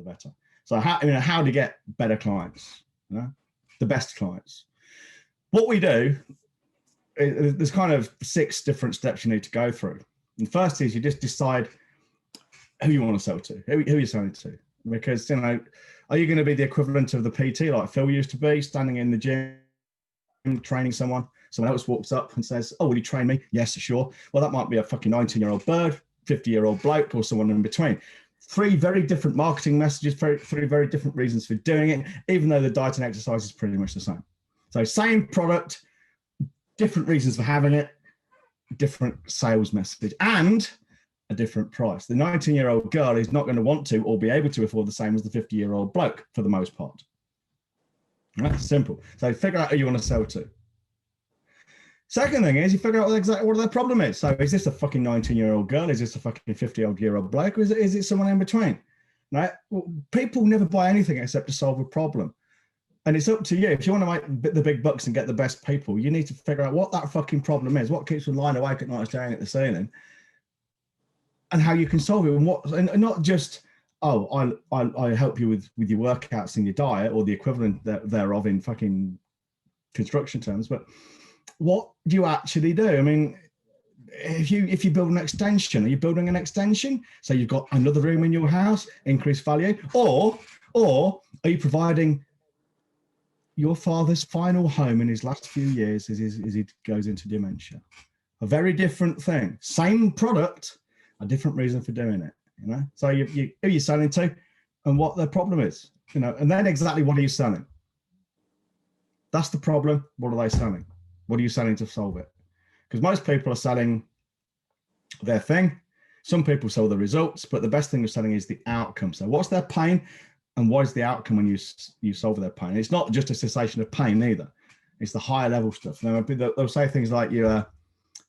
the better. So how to get better clients, the best clients. What we do, there's kind of 6 different steps you need to go through. And the first is you just decide who you want to sell to, who you're selling to. Because, are you going to be the equivalent of the PT like Phil used to be, standing in the gym, training someone? Someone else walks up and says, oh, will you train me? Yes, sure. Well, that might be a fucking 19-year-old bird, 50-year-old bloke, or someone in between. 3 very different marketing messages, 3 very different reasons for doing it, even though the diet and exercise is pretty much the same. So same product, different reasons for having it, different sales message, and a different price. The 19-year-old girl is not going to want to or be able to afford the same as the 50-year-old bloke for the most part. That's simple. So figure out who you want to sell to. Second thing is you figure out exactly what their problem is. So is this a fucking 19-year-old girl? Is this a fucking 50-year-old bloke? Or is it someone in between? Right? Well, people never buy anything except to solve a problem. And it's up to you. If you want to make the big bucks and get the best people, you need to figure out what that fucking problem is, what keeps them lying awake at night staring at the ceiling, and how you can solve it. And not just, oh, I help you with your workouts and your diet, or the equivalent thereof in fucking construction terms, but what do you actually do? I mean, if you build an extension, are you building an extension so you've got another room in your house, increased value, or are you providing your father's final home in his last few years as he goes into dementia? A very different thing. Same product, a different reason for doing it. So who you're selling to, and what their problem is. And then exactly what are you selling? That's the problem. What are they selling? What are you selling to solve it? Because most people are selling their thing. Some people sell the results, but the best thing of selling is the outcome. So what's their pain, and what is the outcome when you solve their pain? It's not just a cessation of pain either. It's the higher level stuff. They'll say things like you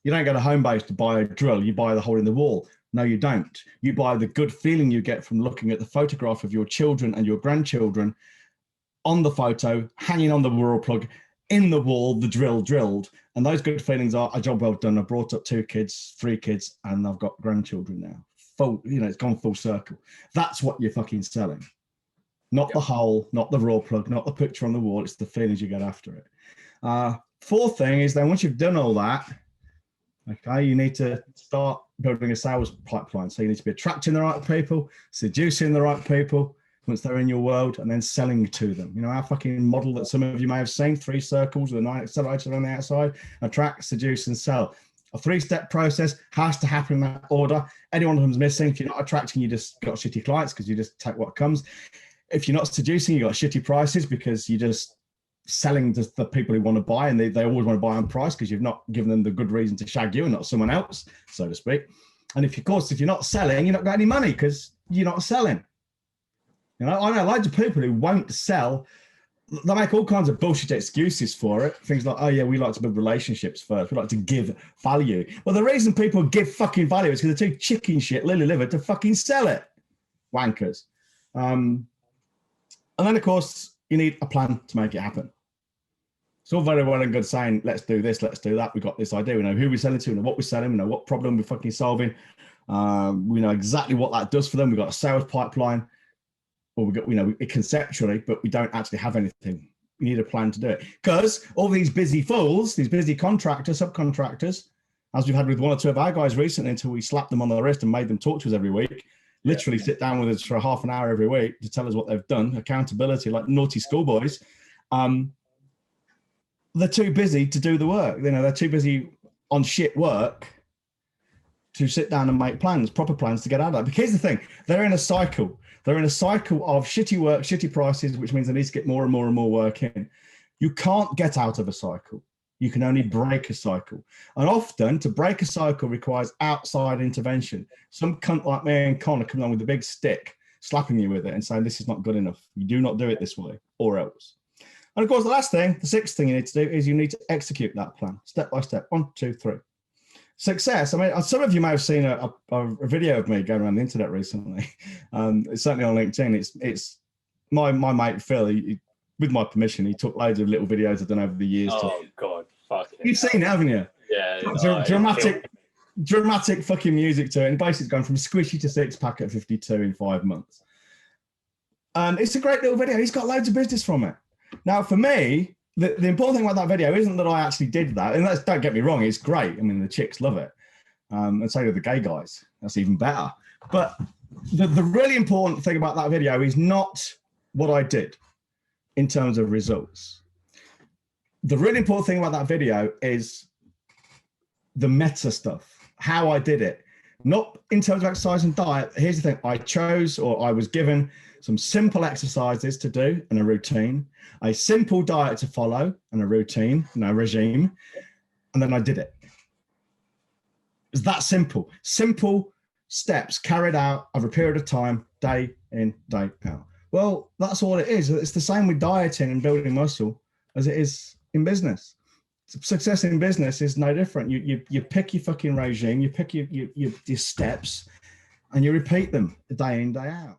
don't go to home base to buy a drill, you buy the hole in the wall. No, you don't. You buy the good feeling you get from looking at the photograph of your children and your grandchildren on the photo, hanging on the rural plug, in the wall, the drill drilled. And those good feelings are a job well done. I brought up 2 kids, 3 kids, and I've got grandchildren now. It's gone full circle. That's what you're fucking selling. Not the hole, not the raw plug, not the picture on the wall. It's the feelings you get after it. Fourth thing is then once you've done all that, okay, you need to start building a sales pipeline. So you need to be attracting the right people, seducing the right people once they're in your world, and then selling to them. Our fucking model that some of you may have seen, 3 circles with a 9 accelerator on the outside: attract, seduce, and sell. A 3-step process has to happen in that order. Any one of them's missing. If you're not attracting, you just got shitty clients because you just take what comes. If you're not seducing, you got shitty prices because you're just selling to the people who want to buy, and they always want to buy on price because you've not given them the good reason to shag you and not someone else, so to speak. And if you're not selling, you're not got any money because you're not selling. I know loads of people who won't sell. They make all kinds of bullshit excuses for it. Things like, oh yeah, we like to build relationships first. We like to give value. Well, the reason people give fucking value is because they're too chicken shit, lily livered to fucking sell it. Wankers. And then, of course, you need a plan to make it happen. It's all very well and good saying, let's do this, let's do that. We've got this idea. We know who we're selling to, we know what we're selling, we know what problem we're fucking solving. We know exactly what that does for them. We've got a sales pipeline. Or we got, it conceptually, but we don't actually have anything. We need a plan to do it. Because all these busy fools, these busy contractors, subcontractors, as we've had with 1 or 2 of our guys recently, until we slapped them on the wrist and made them talk to us every week, literally sit down with us for a half an hour every week to tell us what they've done, accountability, like naughty schoolboys. They're too busy to do the work. They're too busy on shit work to sit down and make plans, proper plans to get out of that. Because here's the thing, they're in a cycle. They're in a cycle of shitty work, shitty prices, which means they need to get more and more and more work in. You can't get out of a cycle. You can only break a cycle. And often to break a cycle requires outside intervention. Some cunt like me and Con are coming along with a big stick, slapping you with it and saying, this is not good enough. You do not do it this way or else. And of course, the last thing, the 6th thing you need to do is you need to execute that plan step by step. 1, 2, 3. Success. I mean, some of you may have seen a video of me going around the internet recently. It's certainly on LinkedIn. It's my mate Phil. With my permission, he took loads of little videos I've done over the years. Oh God, fucking. You've seen it, haven't you? Yeah. Dramatic fucking music to it, and basically gone from squishy to 6-pack at 52 in 5 months. And it's a great little video. He's got loads of business from it. Now, for me, the important thing about that video isn't that I actually did that. And don't get me wrong, it's great. I mean, the chicks love it. And so do the gay guys. That's even better. But the really important thing about that video is not what I did in terms of results. The really important thing about that video is the meta stuff, how I did it. Not in terms of exercise and diet. Here's the thing. I chose, or I was given some simple exercises to do and a routine, a simple diet to follow and a routine and a regime. And then I did it. It's that simple. Simple steps carried out over a period of time, day in, day out. Well, that's all it is. It's the same with dieting and building muscle as it is in business. Success in business is no different. You pick your fucking regime, you pick your steps, and you repeat them day in, day out.